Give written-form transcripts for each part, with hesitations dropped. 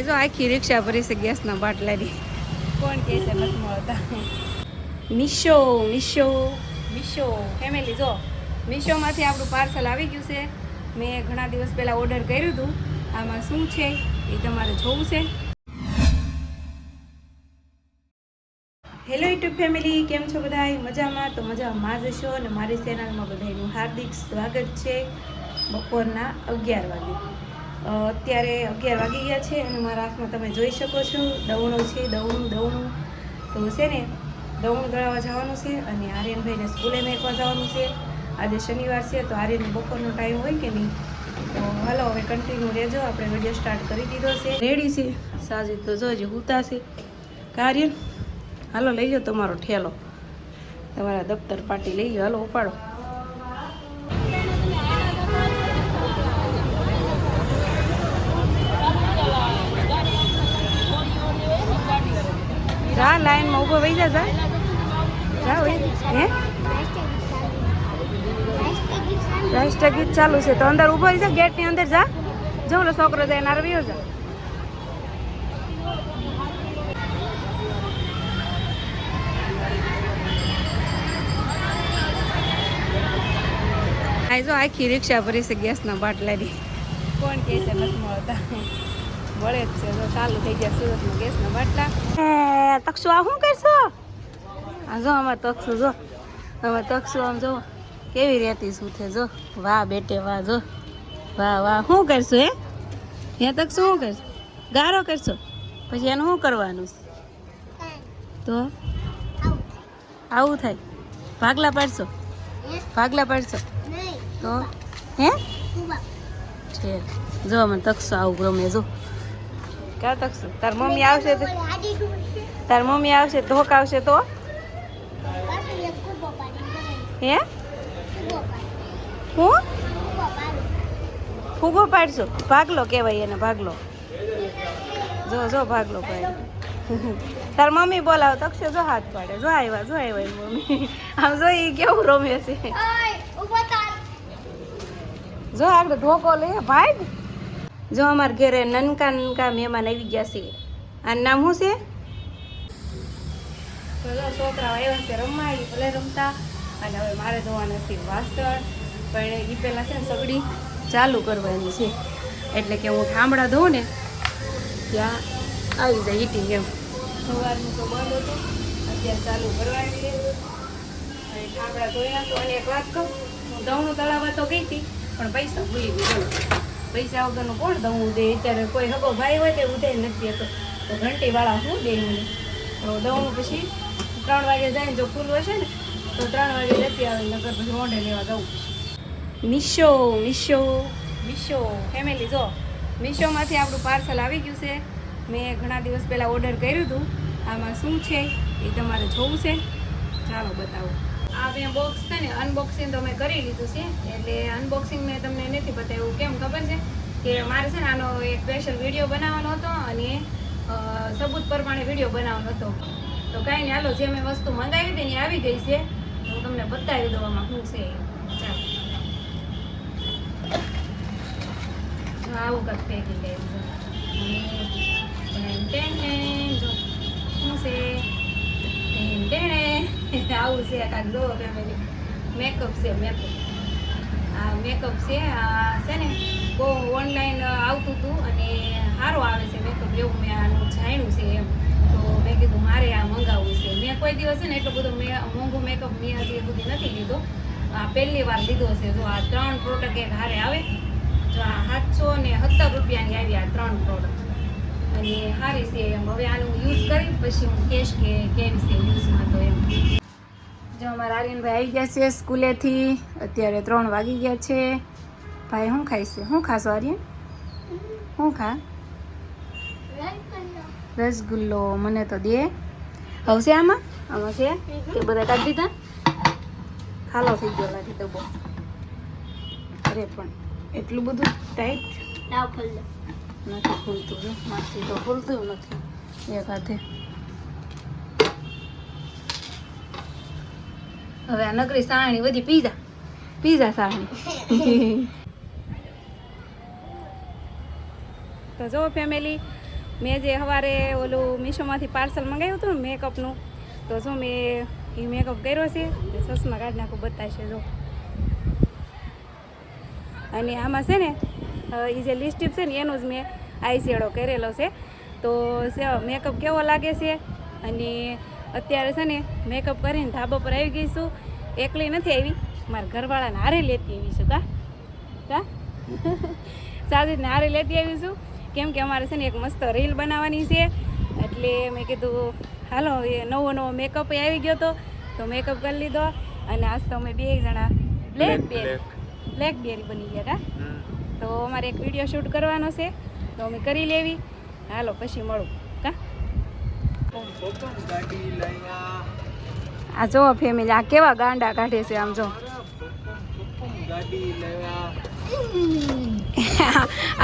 જો આખી રિક્ષા ભરી છે ગેસના બાટલાની. કોણ કહે છે નથી મળતા? મીશો મીશો મીશો ફેમિલી જો મીશોમાંથી આપણું પાર્સલ આવી ગયું છે. મેં ઘણા દિવસ પહેલાં ઓર્ડર કર્યું હતું. આમાં શું છે એ તમારે જોવું છે. હેલો યુટ્યુબ ફેમિલી, કેમ છો બધાય? મજામાં? તો મજામાં જ છો. અને મારી ચેનલમાં બધાનું હાર્દિક સ્વાગત છે. બપોરના 11 વાગે અત્યારે 11 વાગી ગયા છે અને મારા હાથમાં તમે જોઈ શકો છો દવણો છે. દવણું તો છે ને, દવણું દળાવવા જવાનું છે અને આર્યનભાઈને સ્કૂલે મેકવા જવાનું છે. આજે શનિવાર છે તો આર્યનને બપોરનો ટાઈમ હોય કે નહીં. તો હાલો હવે કન્ટિન્યુ રહેજો. આપણે વિડીયો સ્ટાર્ટ કરી દીધો છે. રેડી છે સાજી તો જોજો હુતા છે કાર્યન. હાલો લઈ લો તમારો ઠેલો, તમારા દફતર પાટી લઈ લો. હાલો ઉપાડો. જા લાઈનમાં ઊભો વહી જા. હે રાષ્ટ્ર ગીત ચાલુ છે તો અંદર ઊભો રહી જા. ગેટની અંદર જા. જો ઓલો છોકરો જાય નાર વ્યો જા. જો આખી રિક્ષા ભરી છે ગેસના બાટલાની. કોણ કહે છે નથી મળતા? વળે જ છે. જો ચાલુ થઈ ગયા સુરતમાં ગેસના બાટલા. તક્ષુ આ શું કરશો? આ જો આમાં તક્ષુ, જો આમાં તક્ષુ આમ જો કેવી રહેતી શું છે. જો વાહ બેટે વાહ. જો વાહ વાહ. શું કરશો? હે તક્ષુ શું કરશો? ગારો કરશો? પછી એનું શું કરવાનું છે? તો આવું થાય? ભાગલા પાડશો? ભાગલા પાડશો તો હે છે. જો મને તક્ષુ આવું ગમે. જો ક્યાં તક્ષુ? તાર મમ્મી આવશે તો, તાર મમ્મી આવશે ધોક આવશે તો હે હું ફૂગો પાડશો? ભાગલો કહેવાય એને, ભાગલો. જો જો ભાગલો પાડે. તાર મમ્મી બોલાવો. તક્ષુ જો હાથ પાડે. જો આવ્યા મમ્મી. આમ જો એ કેવું રમે છે. જો આગળ ધોકો લે ભાઈ. જો અમારા ઘરે નનકા મહેમાન આવી ગયા છે. આનું નામ શું છે? તો જો છોકરાઓ આવ્યા છે રમવા. એ ભલે રમતા. અને હવે મારે જોવાના છે વાસણ. પણ એ પહેલાં છે ને સગડી ચાલુ કરવાની છે. એટલે કે હું ઠામડા ધોઉં ને ત્યાં આવી જાય હીટિંગ એમ. સવારનું તો બંધ હતું, અત્યારે ચાલુ કરવાની છે. અને ઠામડા ધોયા તો. અને એક વાત કહું, હું દવણું તળાવવા તો ગઈ હતી પણ પૈસા ભૂલી ગઈ. પૈસા વગરનું કોણ દવણું દે? અત્યારે કોઈ હગો ભાઈ હોય તે ઉધે નથી હતો તો ઘંટીવાળા શું દે મને? તો દવણું પછી 3 વાગે જાય. જો ખુલ્લું હશે ને તો 3 વાગે જતી આવે. નગર પછી મોઢે લેવા જવું. મીશો ફેમિલી જો મીશોમાંથી આપણું પાર્સલ આવી ગયું છે. મેં ઘણા દિવસ પહેલાં ઓર્ડર કર્યું હતું. આમાં શું છે એ તમારે જોવું છે. ચાલો બતાવો. આ મેં બોક્સ છે ને અનબોક્સિંગ તો મેં કરી લીધું છે. એટલે અનબોક્સિંગ મેં તમને નથી બતાવ્યું. કેમ ખબર છે કે મારે છે ને આનો એક સ્પેશિયલ વિડીયો બનાવવાનો હતો અને સબૂત પ્રમાણે વિડીયો બનાવવાનો હતો. તો કાંઈ નહીં, હાલો જે મેં વસ્તુ મંગાવી હતી ને આવી ગઈ છે. હું તમને બતાવી દઉં આમાં શું છે. ચાલો આવું કંઈક પેકિંગ આવ્યું છે. જો શું છે આવું છે કાંઈક. જો ફેમિલી મેકઅપ છે. આ મેકઅપ છે. આ છે ને બહુ ઓનલાઈન આવતું હતું અને સારું આવે છે મેકઅપ એવું મેં આનું જાણ્યું છે એમ. તો મેં કીધું મારે આ મંગાવવું છે. મેં કોઈ દિવસ છે ને એટલું બધું મોંઘું મેકઅપ મેં હજી સુધી નથી લીધો. આ પહેલી વાર લીધો છે. જો આ 3 પ્રોડક્ટ એક હારે આવે. જો આ 717 રૂપિયાની આવી આ 3 પ્રોડક્ટ અને સારી છે એમ. હવે આનું યુઝ કરી પછી હું કહીશ કે કેવી છે યુઝમાં. તો એમ જો અમારા આર્યનભાઈ આવી ગયા છે સ્કૂલેથી. અત્યારે 3 વાગી ગયા છે. ભાઈ શું ખાય છે? શું ખાશો આર્યન? શું ખા? રસગુલ્લો. મને તો દે. હવે છે આમાં છે કે બધા કાઢી દીધા? ખાલો થઈ ગયો લાગે તો બહુ. અરે પણ એટલું બધું ટાઈટ નથી ખુલતું. જો માથી તો ખુલતું નથી એક હાથે. હવે આ નગરી સાણી બધી પીઝા સાણી. તો જો ફેમિલી મેં જે સવારે ઓલું મીશોમાંથી પાર્સલ મંગાવ્યું હતું ને મેકઅપનું, તો જો મેં એ મેકઅપ કર્યો છે. સસમાં કાઢી નાખું બતાવશે જો. અને આમાં છે ને એ જે લિપસ્ટિક છે ને એનું જ મેં આઈ શેડો કરેલો છે. તો મેકઅપ કેવો લાગે છે. અને અત્યારે છે ને મેકઅપ કરીને ધાબા પર આવી ગઈ છું. એકલી નથી આવી, મારા ઘરવાળાને હારે લેતી આવી છું. કા સાજીદને હારે લેતી આવી છું, કેમ કે અમારે છે ને એક મસ્ત રીલ બનાવવાની છે. એટલે મેં કીધું હાલો, એ નવો મેકઅપ આવી ગયો તો મેકઅપ કરી લીધો. અને આજ તો અમે 2 જણા બ્લેકબેરી બની ગયા. તો અમારે એક વિડીયો શૂટ કરવાનો છે, તો અમે કરી લેવી. હાલો પછી મળું. કા આ જો ફેમિલી, આ કેવા ગાંડા કાઢે છે. આમ જો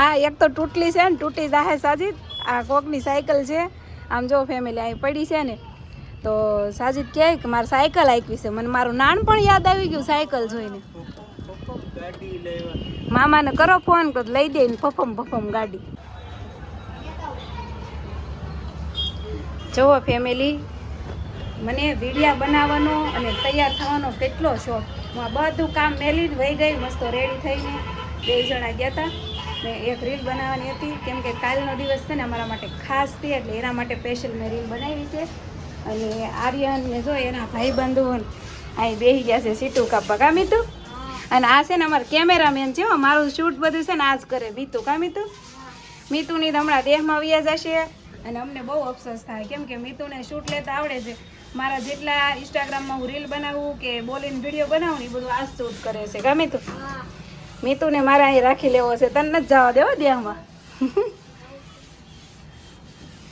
આ એક તો તૂટલી છે ને, તૂટી જાહે સાજીદ. આ કોકની સાયકલ છે. આમ જો ફેમિલી, અહીં પડી છે ને, તો સાજીદ કહે કે મારે સાયકલ આંકવી છે. મને મારું નાનપણ યાદ આવી ગયું સાયકલ જોઈને. મામાને કરો ફોન, તો લઈ દે ને ફફમ ગાડી. જુઓ ફેમિલી, મને વિડીયા બનાવવાનો અને તૈયાર થવાનો કેટલો શોખ. હું આ બધું કામ મેલીને વહી ગઈ, મસ્ત રેડી થઈને 2 જણા ગયા હતા. મેં એક રીલ બનાવવાની હતી, કેમ કે કાલનો દિવસ છે ને અમારા માટે ખાસ છે, એટલે એના માટે સ્પેશિયલ મેં રીલ બનાવી છે. અને આર્યનને જો એના ભાઈબંધુ અહીં બેસી ગયા છે સીટું કાપવા. કા મીતુ? અને આ છે ને અમારા કેમેરામેન છે. મારું શૂટ બધું છે ને આ જ કરે મીતુ. કા મીતુ? મીતુની તો હમણાં દેહમાં વ્યા જશે. અને અમને બહુ અફસોસ થાય, કેમ કે મીતુને શૂટ લેતા આવડે છે. મારા જેટલા ઇન્સ્ટાગ્રામમાં હું રીલ બનાવું કે બોલીને વિડીયો બનાવું ને એ બધું આ શૂટ કરે છે. કા મીતુ? મીતુને મારે અહીં રાખી લેવો છે, તને નથી જવા દેવો દેહમાં.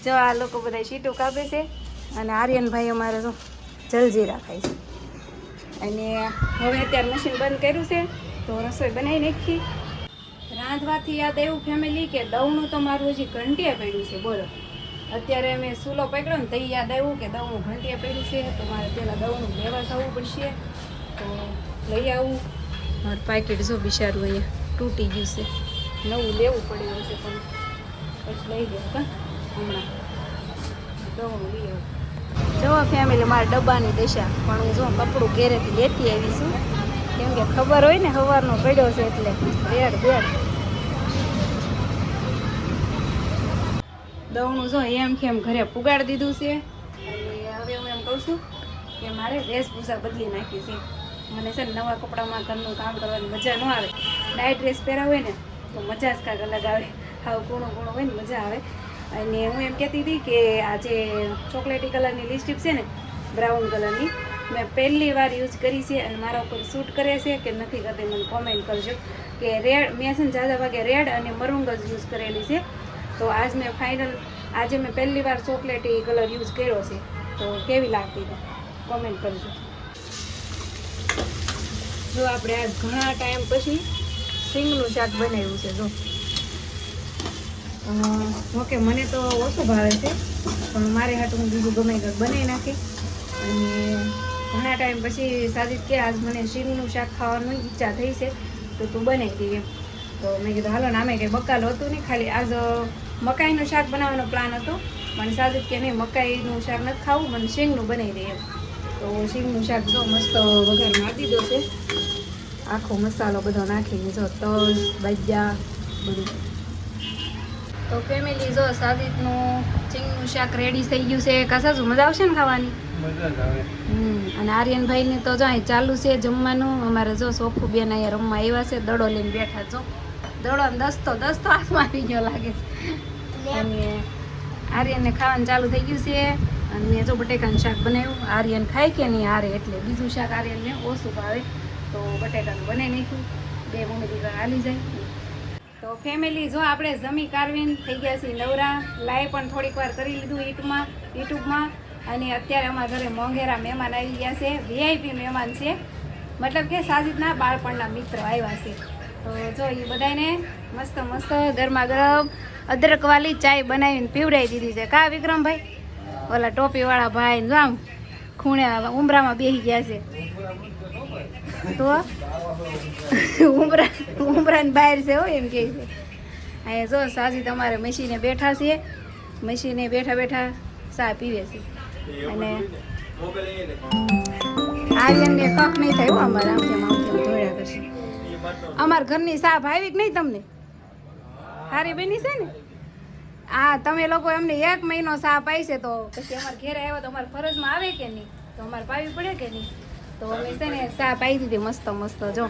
જો આ લોકો બધા સીટું કાપે છે. અને આર્યનભાઈ અમારે તો જલજીરા ખાય છે. અને હવે અત્યારે મશીન બંધ કર્યું છે, તો રસોઈ બનાવી નાખી. રાંધવાથી યાદ આવ્યું ફેમિલી કે દવનું તો મારું હજી ઘંટીએ પડ્યું છે. બોલો, અત્યારે મેં સૂલો પકડ્યો ને તો યાદ આવ્યું કે દવનું ઘંટીએ પડ્યું છે, તો મારે પહેલાં દવનું લેવા જવું પડશે. તો લઈ આવું. મારું પાકીટ જો બિચારું અહીંયા તૂટી ગયું છે, નવું લેવું પડ્યું છે, પણ પછી લઈ ગયો કા હમણાં દવનું લઈ આવું. જો ફેમિલી, મારા ડબ્બાની દશા. પણ હું જો કપડું ઘેરેથી લેતી આવી છું, કેમ કે ખબર હોય ને સવારનો પડ્યો છે એટલે રેડ દવનું જો એમ કેમ ઘરે પુગાડી દીધું છે. અને હવે હું એમ કહું છું કે મારે વેશભૂષા બદલી નાખી છે. મને છે ને નવા કપડામાં ઘરનું કામ કરવાની મજા ન આવે. નાઇટ ડ્રેસ પહેરા હોય ને તો મજા જ કાંઈક અલગ આવે. હાવ કૂણો હોય ને મજા આવે. અને હું એમ કહેતી હતી કે આ જે ચોકલેટી કલરની લિપસ્ટિક છે ને, બ્રાઉન કલરની, મેં પહેલી વાર યુઝ કરી છે. અને મારા ઉપર શૂટ કરે છે કે નથી કરતી મને કોમેન્ટ કરજો. કે રેડ મેં છે ને ઝાઝા ભાગે રેડ અને મરૂંગ જ યુઝ કરેલી છે. તો આજ મેં ફાઇનલ, આજે મેં પહેલી વાર ચોકલેટી કલર યુઝ કર્યો છે. તો કેવી લાગતી હતી કોમેન્ટ કરજો. જો આપણે આજ ઘણા ટાઈમ પછી સિંગનું શાક બનાવ્યું છે. જો ઓકે, મને તો ઓછું ભાવે છે, પણ મારે હાટું હું બીજું ગમે બનાવી નાખી. અને ઘણા ટાઈમ પછી સાજીદ કે આજ મને સિંગનું શાક ખાવાની ઈચ્છા થઈ છે, તો તું બનાવી દે એમ. તો મેં કીધું હાલો ને, આમે કંઈ બકાલો હતું નહીં, ખાલી આજ મકાઈનું શાક બનાવવાનો પ્લાન હતો. મને સાજીદ કે નહીં, મકાઈનું શાક નથી ખાવું, મને સિંગનું બનાવી દે એમ. તો સિંગનું શાક જો મસ્ત વઘાર મારી દીધો છે, આખો મસાલો બધો નાખીને, જો તલ બાજ્યા બધું. તો ફેમિલી જો સાજીદનું સિંગનું શાક રેડી થઈ ગયું છે. કાસાજુ મજા આવશે ને ખાવાની? અને આર્યનભાઈને તો જો અહીં ચાલુ છે જમવાનું. અમારે જો સોફુ બેન અહીંયા રમવા આવ્યા છે, દડો લઈને બેઠા. જો દડો દસ્તો હાથમાં આવી ગયો લાગે છે. અને આર્યનને ખાવાનું ચાલુ થઈ ગયું છે. અને મેં જો બટેકાનું શાક બનાવ્યું. આર્યન ખાય કે નહીં હારે, એટલે બીજું શાક આર્યનને ઓછું ભાવે, તો બટેકાનું બનાવી નાખ્યું. 2 મમ્મી દીકરા હાલી જાય. તો ફેમિલી જો આપણે જમી કારવીને થઈ ગયા છીએ નવરા. લાઈવ પણ થોડીક વાર કરી લીધું યુટ્યુબમાં. અને અત્યારે અમારા ઘરે મોંઘેરા મહેમાન આવી ગયા છે, VIP મહેમાન છે, મતલબ કે સાજીદના બાળપણના મિત્ર આવ્યા છે. તો જો એ બધાને મસ્ત ગરમા ગરમ અદરકવાળી ચાય બનાવીને પીવડાવી દીધી છે. કા વિક્રમભાઈ? ઓલા ટોપીવાળા ભાઈ જો આમ ખૂણે ઉમરામાં બેસી ગયા છે. તો ઉમરાની બહાર છે હો, એમ કહે છે. અહીંયા જો સાજીદ અમારે મશીને બેઠા છે. મશીને બેઠા બેઠા ચા પીવે છે અને આર્યનને કખ નહીં થાય અમારે આમ તેમ ધોળ્યા કરશે. અમારા ઘરની ચા ભાવી કે નહીં તમને? સારી બની છે ને? હા, તમે લોકો એમને 1 મહિનો ચા પાઈ છે તો પછી અમારે ઘેરે આવ્યો તો અમારે ફરજમાં આવે કે નહીં? તો અમારે પાવી પડે કે નહીં? તો અમે છે ને ચા પાઈ દીધી મસ્ત મસ્ત જો